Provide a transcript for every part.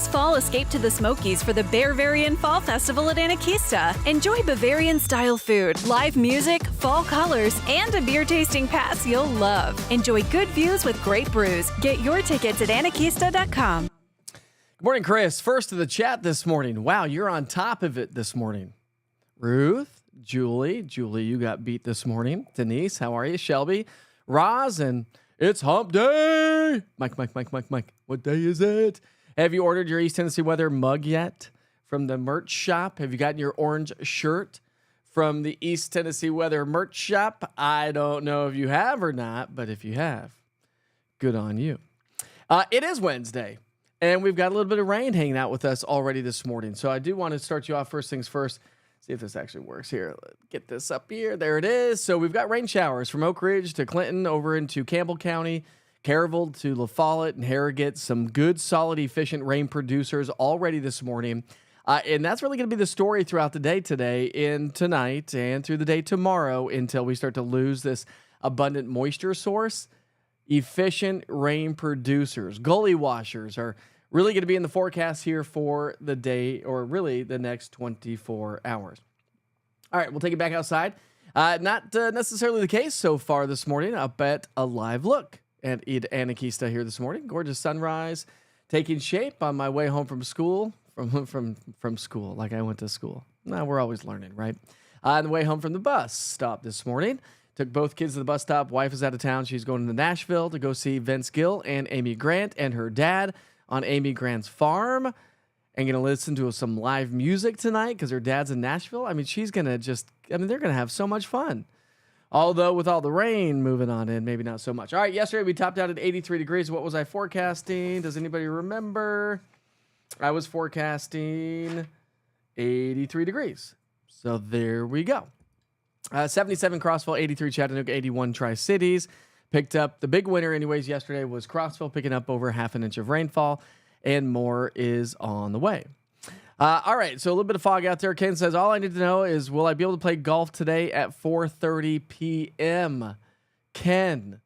This fall, escape to the Smokies for the Bavarian Fall Festival at Anakista. Enjoy Bavarian-style food, live music, fall colors, and a beer tasting pass you'll love. Enjoy good views with great brews. Get your tickets at anakista.com. Good morning, Chris. First to the chat this morning. Wow, you're on top of it this morning. Ruth, Julie, you got beat this morning. Denise, how are you? Shelby, Roz, and it's hump day. Mike. What day is it? Have you ordered your East Tennessee weather mug yet from the merch shop? Have you gotten your orange shirt from the East Tennessee weather merch shop? I don't know if you have or not, but if you have, good on you. It is Wednesday. And we've got a little bit of rain hanging out with us already this morning. So I do want to start you off first things first. See if this actually works here. Let's get this up here. There it is. So we've got rain showers from Oak Ridge to Clinton over into Campbell County, Caryville to La Follette and Harrogate. Some good, solid, efficient rain producers already this morning. And that's really going to be the story throughout the day today and tonight and through the day tomorrow until we start to lose this abundant moisture source. Efficient rain producers, gully washers are really going to be in the forecast here for the day, or really the next 24 hours. All right, we'll take it back outside. Not necessarily the case so far this morning. Up at a live look at Anakista here this morning. Gorgeous sunrise taking shape on my way home from school. From school, like I went to school. No, we're always learning, right? On the way home from the bus stop this morning. Took both kids to the bus stop. Wife is out of town. She's going to Nashville to go see Vince Gill and Amy Grant and her dad on Amy Grant's farm. And going to listen to some live music tonight because her dad's in Nashville. I mean, she's going to they're going to have so much fun. Although with all the rain moving on in, maybe not so much. All right, yesterday we topped out at 83 degrees. What was I forecasting? Does anybody remember? I was forecasting 83 degrees. So there we go. 77 Crossville, 83 Chattanooga, 81 Tri-Cities. Picked up the big winner anyways yesterday was Crossville picking up over half an inch of rainfall, and more is on the way. All right, so a little bit of fog out there. Ken says, all I need to know is, will I be able to play golf today at 4:30 p.m.? Ken,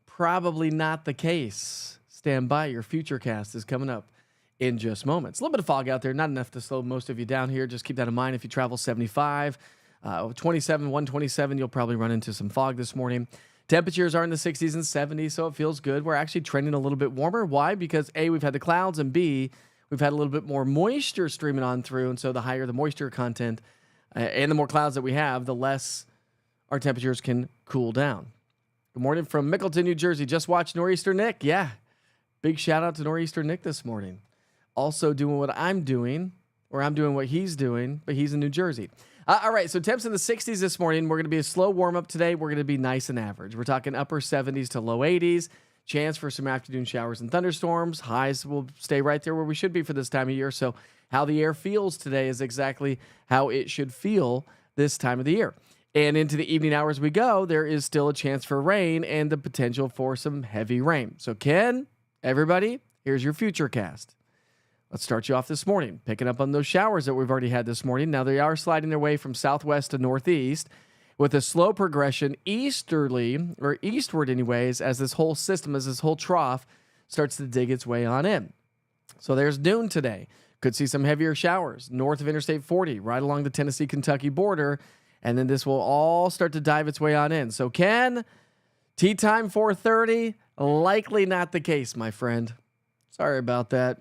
probably not the case. Stand by. Your future cast is coming up in just moments. A little bit of fog out there, not enough to slow most of you down here. Just keep that in mind if you travel 75. 27, 127, you'll probably run into some fog this morning. Temperatures are in the 60s and 70s, so it feels good. We're actually trending a little bit warmer. Why? Because A, we've had the clouds, and B, we've had a little bit more moisture streaming on through, and so the higher the moisture content and the more clouds that we have, the less our temperatures can cool down. Good morning from Mickleton, New Jersey. Just watched Nor'easter Nick. Yeah, big shout out to Nor'easter Nick this morning. Also doing what I'm doing, or I'm doing what he's doing, but he's in New Jersey. All right, so temps in the 60s this morning. We're going to be a slow warm-up today. We're going to be nice and average. We're talking upper 70s to low 80s. Chance for some afternoon showers and thunderstorms. Highs will stay right there where we should be for this time of year. So how the air feels today is exactly how it should feel this time of the year. And into the evening hours we go, there is still a chance for rain and the potential for some heavy rain. So Ken, everybody, here's your future cast. Let's start you off this morning, picking up on those showers that we've already had this morning. Now, they are sliding their way from southwest to northeast with a slow progression easterly, or eastward anyways, as this whole system, as this whole trough starts to dig its way on in. So there's noon today. Could see some heavier showers north of Interstate 40, right along the Tennessee-Kentucky border, and then this will all start to dive its way on in. So, Ken, tea time 4:30, likely not the case, my friend. Sorry about that.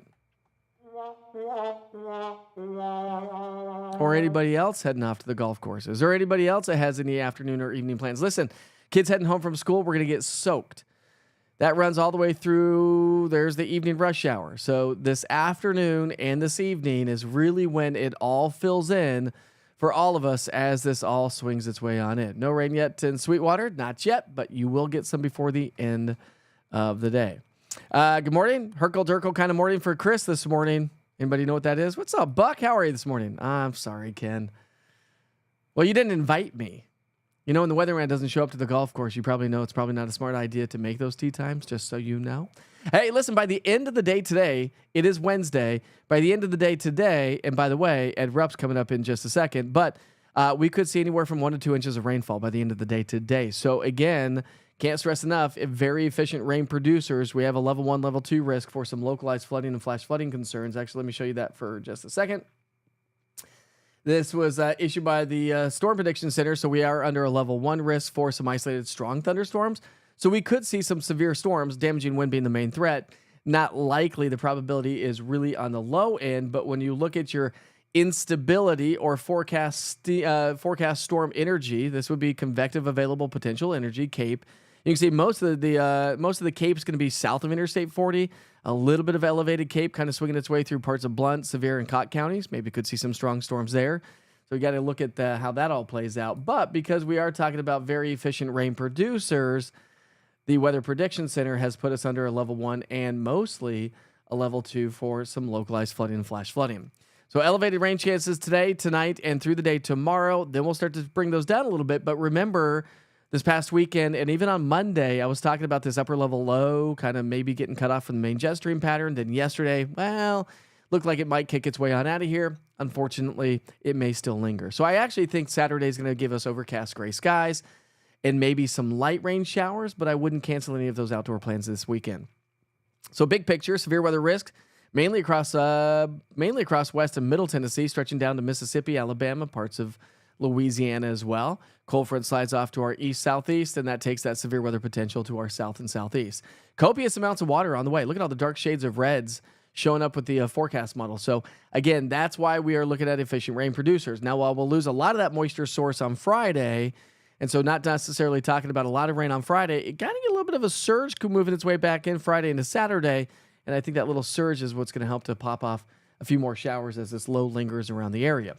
Or anybody else heading off to the golf courses, or anybody else that has any afternoon or evening plans. Listen, kids heading home from school, we're going to get soaked. That runs all the way through, there's the evening rush hour. So this afternoon and this evening is really when it all fills in for all of us as this all swings its way on in. No rain yet in Sweetwater, not yet, but you will get some before the end of the day. Good morning. Herkel Durkel kind of morning for Chris this morning. Anybody know what that is? What's up, Buck? How are you this morning? I'm sorry, Ken. Well, you didn't invite me. You know, when the weatherman doesn't show up to the golf course, you probably know it's probably not a smart idea to make those tee times, just so you know. Hey, listen, by the end of the day today, it is Wednesday. By the end of the day today, and by the way, Ed Rupp's coming up in just a second, but we could see anywhere from 1 to 2 inches of rainfall by the end of the day today. So again, Can't stress enough, if very efficient rain producers, we have a level 1, level 2 risk for some localized flooding and flash flooding concerns. Actually, let me show you that for just a second. This was issued by the Storm Prediction Center, so we are under a level 1 risk for some isolated strong thunderstorms. So we could see some severe storms, damaging wind being the main threat. Not likely. The probability is really on the low end, but when you look at your instability or forecast storm energy, this would be convective available potential energy, CAPE. You can see most of the CAPE is going to be south of Interstate 40. A little bit of elevated CAPE kind of swinging its way through parts of Blount, Sevier, and Cott counties. Maybe could see some strong storms there. So we got to look at how that all plays out. But because we are talking about very efficient rain producers, the Weather Prediction Center has put us under a level 1 and mostly a level 2 for some localized flooding and flash flooding. So elevated rain chances today, tonight, and through the day tomorrow. Then we'll start to bring those down a little bit. But remember, this past weekend and even on Monday, I was talking about this upper level low kind of maybe getting cut off from the main jet stream pattern. Then yesterday, well, looked like it might kick its way on out of here. Unfortunately, it may still linger. So I actually think Saturday is going to give us overcast gray skies and maybe some light rain showers, but I wouldn't cancel any of those outdoor plans this weekend. So big picture, severe weather risk, mainly across west and middle Tennessee, stretching down to Mississippi, Alabama, parts of Louisiana as well. Cold front slides off to our east-southeast, and that takes that severe weather potential to our south and southeast. Copious amounts of water on the way. Look at all the dark shades of reds showing up with the forecast model. So again, that's why we are looking at efficient rain producers. Now, while we'll lose a lot of that moisture source on Friday, and so not necessarily talking about a lot of rain on Friday, it kind of get a little bit of a surge moving its way back in Friday into Saturday. And I think that little surge is what's going to help to pop off a few more showers as this low lingers around the area.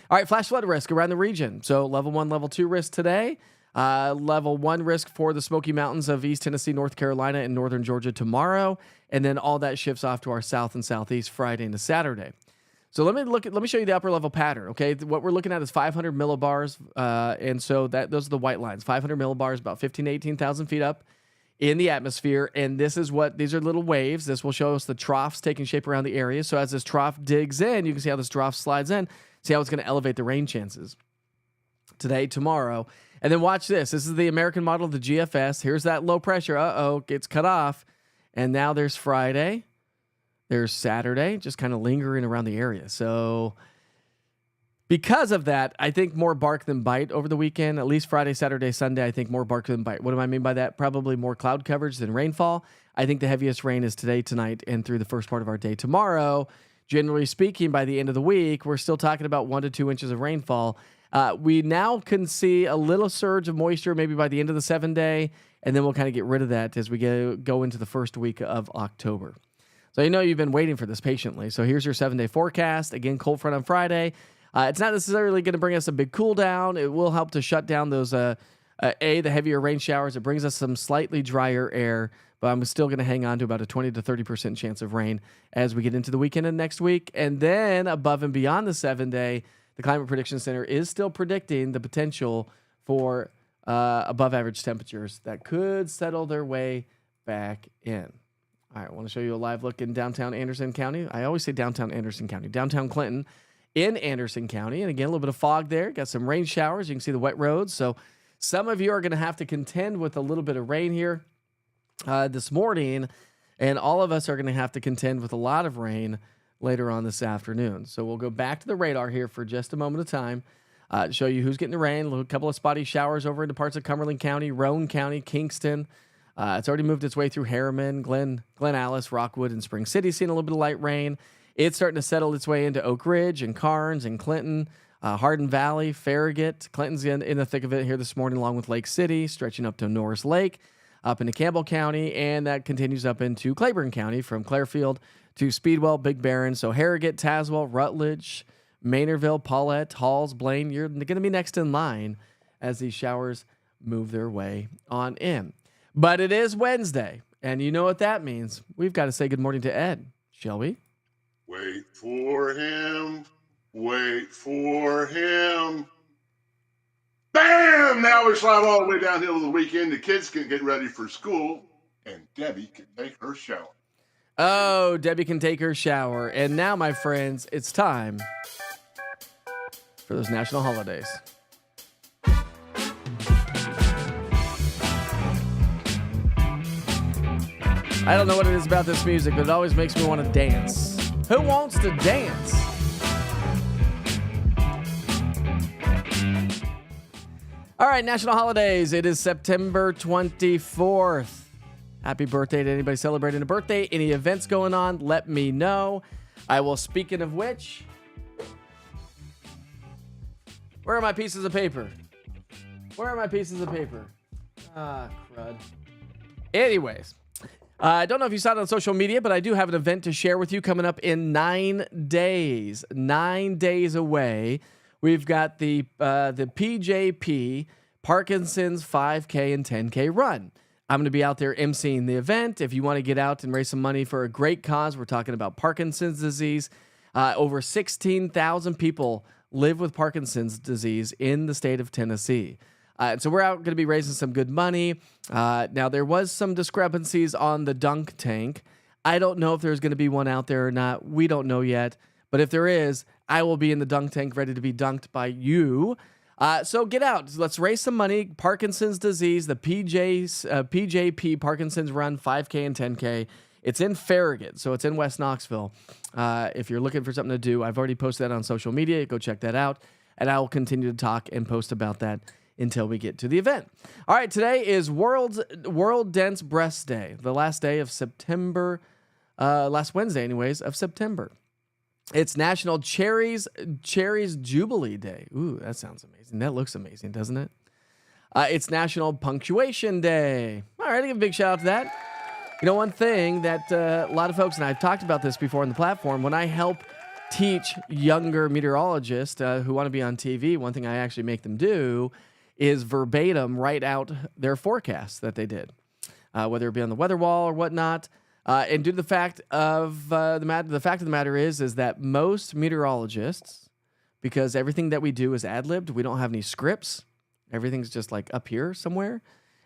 All right, flash flood risk around the region. So level 1, level 2 risk today. Level 1 risk for the Smoky Mountains of East Tennessee, North Carolina, and northern Georgia tomorrow. And then all that shifts off to our south and southeast Friday into Saturday. So let me show you the upper level pattern. Okay, what we're looking at is 500 millibars, and so those are the white lines. 500 millibars, about 15,000 to 18,000 feet up in the atmosphere, and these are little waves. This will show us the troughs taking shape around the area. So as this trough digs in, you can see how this trough slides in. See how it's going to elevate the rain chances today, tomorrow, and then watch this. This is the American model of the GFS. Here's that low pressure. Gets cut off, and now there's Friday. There's Saturday, just kind of lingering around the area. So because of that, I think more bark than bite over the weekend, at least Friday, Saturday, Sunday, I think more bark than bite. What do I mean by that? Probably more cloud coverage than rainfall. I think the heaviest rain is today, tonight, and through the first part of our day tomorrow. Generally speaking, by the end of the week, we're still talking about 1 to 2 inches of rainfall. We now can see a little surge of moisture maybe by the end of the 7-day, and then we'll kind of get rid of that as we go into the first week of October. So you've been waiting for this patiently. So here's your 7-day forecast. Again, cold front on Friday. It's not necessarily going to bring us a big cool down. It will help to shut down those, the heavier rain showers. It brings us some slightly drier air, but I'm still going to hang on to about a 20 to 30% chance of rain as we get into the weekend and next week. And then above and beyond the 7-day, the Climate Prediction Center is still predicting the potential for above average temperatures that could settle their way back in. All right, I want to show you a live look in downtown Anderson County. I always say downtown Anderson County. Downtown Clinton in Anderson County. And again, a little bit of fog there. Got some rain showers. You can see the wet roads. So some of you are going to have to contend with a little bit of rain here this morning. And all of us are going to have to contend with a lot of rain later on this afternoon. So we'll go back to the radar here for just a moment of time. Show you who's getting the rain. A couple of spotty showers over into parts of Cumberland County, Roane County, Kingston. It's already moved its way through Harriman, Glen Alice, Rockwood, and Spring City, seeing a little bit of light rain. It's starting to settle its way into Oak Ridge and Carnes and Clinton, Hardin Valley, Farragut. Clinton's in the thick of it here this morning, along with Lake City, stretching up to Norris Lake, up into Campbell County, and that continues up into Claiborne County from Clarefield to Speedwell, Big Barron. So Harrogate, Tazewell, Rutledge, Maynardville, Paulette, Halls, Blaine, you're going to be next in line as these showers move their way on in. But it is Wednesday, and you know what that means. We've got to say good morning to Ed, shall we? Wait for him. Wait for him. Bam! Now we slide all the way downhill to the weekend. The kids can get ready for school, and Debbie can take her shower. Oh, Debbie can take her shower. And now, my friends, it's time for those national holidays. I don't know what it is about this music, but it always makes me want to dance. Who wants to dance? All right, national holidays. It is September 24th. Happy birthday to anybody celebrating a birthday. Any events going on, let me know. I will, speaking of which, where are my pieces of paper? Where are my pieces of paper? Ah, crud. Anyways, I don't know if you saw it on social media, but I do have an event to share with you coming up in 9 days. 9 days away. We've got the PJP Parkinson's 5K and 10K run. I'm going to be out there emceeing the event. If you want to get out and raise some money for a great cause, we're talking about Parkinson's disease. Over 16,000 people live with Parkinson's disease in the state of Tennessee. So we're out going to be raising some good money. Now, there was some discrepancies on the dunk tank. I don't know if there's going to be one out there or not. We don't know yet. But if there is, I will be in the dunk tank ready to be dunked by you. So get out. Let's raise some money. Parkinson's disease, the PJP Parkinson's Run 5K and 10K. It's in Farragut, so it's in West Knoxville. If you're looking for something to do, I've already posted that on social media. Go check that out. And I will continue to talk and post about that until we get to the event. All right, today is World Dense Breast Day, the last day of September, last Wednesday anyways, of September. It's National Cherries Jubilee Day. Ooh, that sounds amazing. That looks amazing, doesn't it? It's National Punctuation Day. All right, I give a big shout out to that. You know, one thing that a lot of folks, and I've talked about this before on the platform, when I help teach younger meteorologists who want to be on TV, one thing I actually make them do is verbatim write out their forecasts that they did, whether it be on the weather wall or whatnot. And due to the fact of the fact of the matter is that most meteorologists, because everything that we do is ad-libbed, we don't have any scripts. Everything's just like up here somewhere.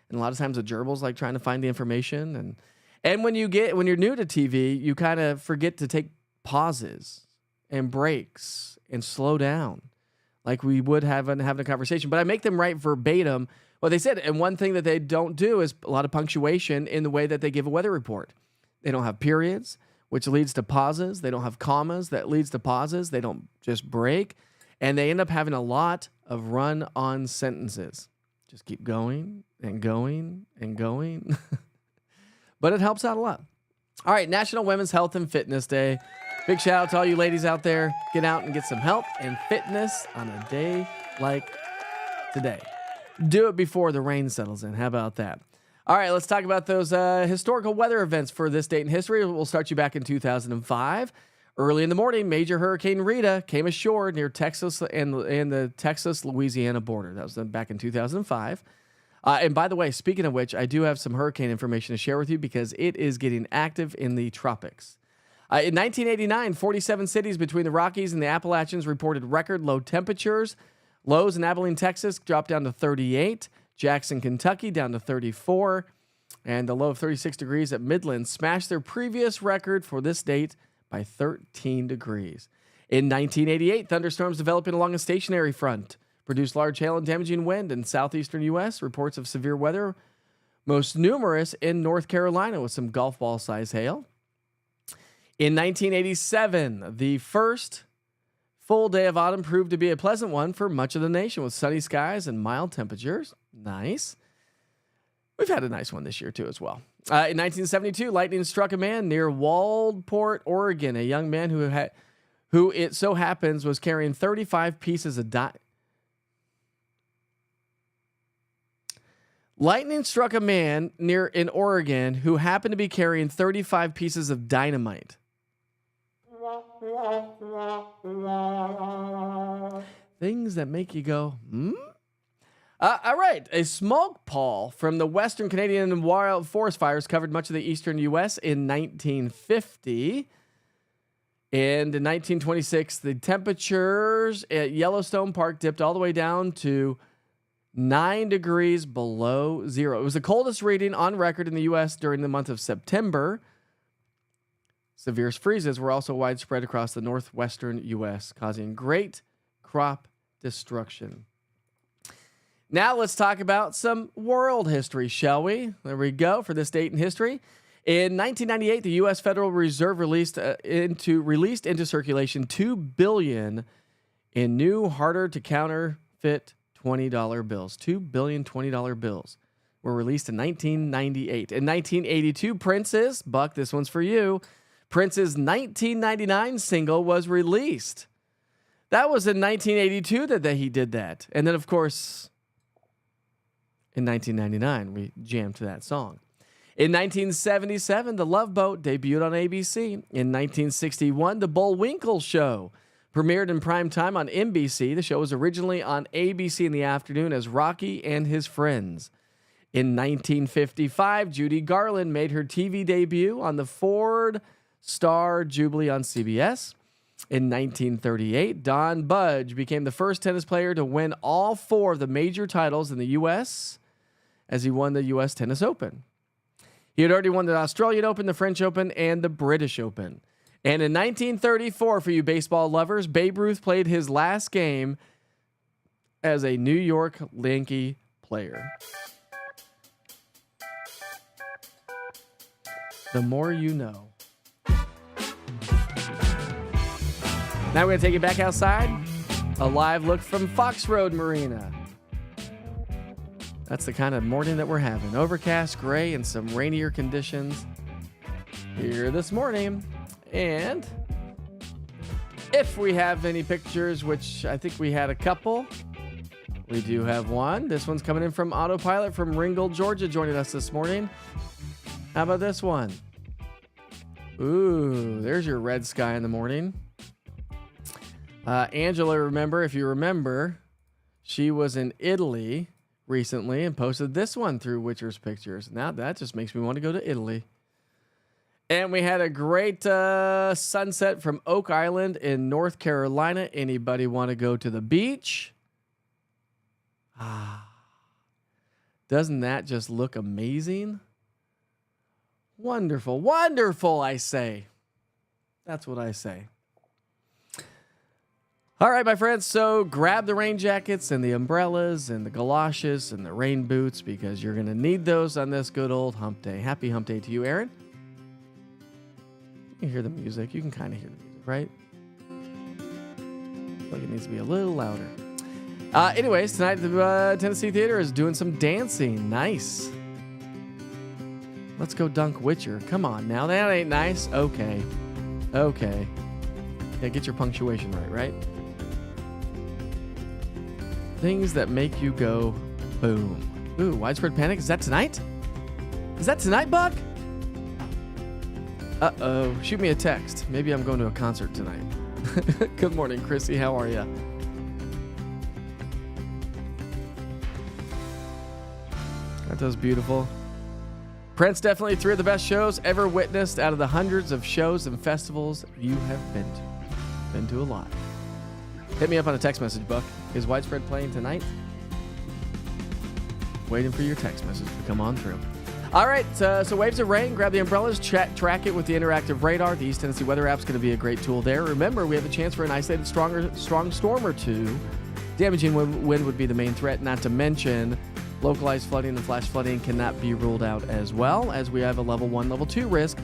And a lot of times the gerbil's like trying to find the information. And when you're new to TV, you kind of forget to take pauses and breaks and slow down like we would have having a conversation. But I make them write verbatim what they said. And one thing that they don't do is a lot of punctuation in the way that they give a weather report. They don't have periods, which leads to pauses. They don't have commas. That leads to pauses. They don't just break. And they end up having a lot of run-on sentences. Just keep going and going and going. But it helps out a lot. All right, National Women's Health and Fitness Day. Big shout out to all you ladies out there. Get out and get some health and fitness on a day like today. Do it before the rain settles in. How about that? All right, let's talk about those historical weather events for this date in history. We'll start you back in 2005. Early in the morning, Major Hurricane Rita came ashore near Texas and the Texas-Louisiana border. That was back in 2005. And by the way, speaking of which, I do have some hurricane information to share with you because it is getting active in the tropics. In 1989, 47 cities between the Rockies and the Appalachians reported record low temperatures. Lows in Abilene, Texas dropped down to 38. Jackson, Kentucky down to 34. And the low of 36 degrees at Midland smashed their previous record for this date by 13 degrees. In 1988, thunderstorms developing along a stationary front produced large hail and damaging wind in southeastern U.S. Reports of severe weather, most numerous in North Carolina with some golf ball size hail. In 1987, the first full day of autumn proved to be a pleasant one for much of the nation with sunny skies and mild temperatures. Nice. We've had a nice one this year, too, as well. In 1972, lightning struck a man near Waldport, Oregon. A young man who it so happens was carrying 35 pieces of Lightning struck a man in Oregon who happened to be carrying 35 pieces of dynamite. Things that make you go, hmm? All right. A smoke pall from the Western Canadian wild forest fires covered much of the eastern U.S. in 1950. And in 1926, the temperatures at Yellowstone Park dipped all the way down to 9 degrees below zero. It was the coldest reading on record in the U.S. during the month of September. Severe freezes were also widespread across the northwestern U.S., causing great crop destruction. Now let's talk about some world history, shall we? There we go for this date in history. In 1998, the U.S. Federal Reserve released into circulation $2 billion in new, harder to counterfeit $20 bills. $2 billion $20 bills were released in 1998. In 1982, Buck, this one's for you. Prince's 1999 single was released. That was in 1982 that he did that. And then, of course, in 1999, we jammed to that song. In 1977, The Love Boat debuted on ABC. In 1961, The Bullwinkle Show premiered in prime time on NBC. The show was originally on ABC in the afternoon as Rocky and His Friends. In 1955, Judy Garland made her TV debut on the Ford Star Jubilee on CBS. In 1938, Don Budge became the first tennis player to win all 4 of the major titles in the U.S. as he won the U.S. Tennis Open. He had already won the Australian Open, the French Open, and the British Open. And in 1934, for you baseball lovers, Babe Ruth played his last game as a New York Yankee player. The more you know. Now we're going to take you back outside. A live look from Fox Road Marina. That's the kind of morning that we're having. Overcast, gray, and some rainier conditions here this morning. And if we have any pictures, which I think we had a couple, we do have one. This one's coming in from Autopilot from Ringgold, Georgia, joining us this morning. How about this one? Ooh, there's your red sky in the morning. Angela, if you remember, she was in Italy recently and posted this one through Witcher's Pictures. Now that just makes me want to go to Italy. And we had a great sunset from Oak Island in North Carolina. Anybody want to go to the beach? Doesn't that just look amazing? Wonderful, wonderful, I say. That's what I say. All right, my friends, so grab the rain jackets and the umbrellas and the galoshes and the rain boots because you're going to need those on this good old hump day. Happy hump day to you, Aaron. You can hear the music. You can kind of hear the music, right? I feel like it needs to be a little louder. Anyways, tonight the Tennessee Theater is doing some dancing. Nice. Let's go dunk Witcher. Come on now. That ain't nice. Okay. Yeah, get your punctuation right? Things that make you go boom. Ooh, Widespread Panic. Is that tonight? Is that tonight, Buck? Uh-oh. Shoot me a text. Maybe I'm going to a concert tonight. Good morning, Chrissy. How are you? Aren't those beautiful? Prince, definitely 3 of the best shows ever witnessed out of the hundreds of shows and festivals you have been to. Been to a lot. Hit me up on a text message, Buck. Is Widespread playing tonight? Waiting for your text message to come on through. All right, so waves of rain, grab the umbrellas, track it with the interactive radar. The East Tennessee Weather App's going to be a great tool there. Remember, we have a chance for an isolated strong storm or two. Damaging wind would be the main threat, not to mention localized flooding and flash flooding cannot be ruled out as well, as we have a level 1, level 2 risk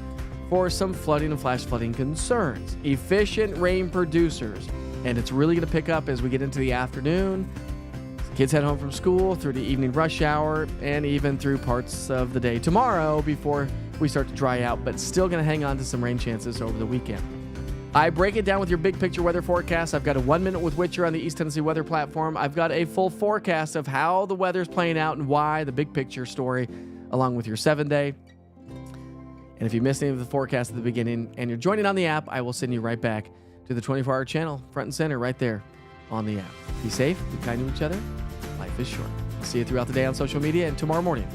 for some flooding and flash flooding concerns. Efficient rain producers. And it's really going to pick up as we get into the afternoon. Kids head home from school through the evening rush hour and even through parts of the day tomorrow before we start to dry out, but still going to hang on to some rain chances over the weekend. I break it down with your big picture weather forecast. I've got a 1 minute with Witcher on the East Tennessee Weather Platform. I've got a full forecast of how the weather's playing out and why, the big picture story, along with your 7-day. And if you missed any of the forecast at the beginning and you're joining on the app, I will send you right back to the 24-hour channel, front and center, right there on the app. Be safe, be kind to each other. Life is short. I'll see you throughout the day on social media and tomorrow morning.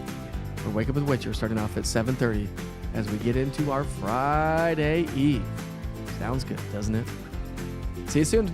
We'll Wake Up with Witcher starting off at 7:30 as we get into our Friday Eve. Sounds good, doesn't it? See you soon.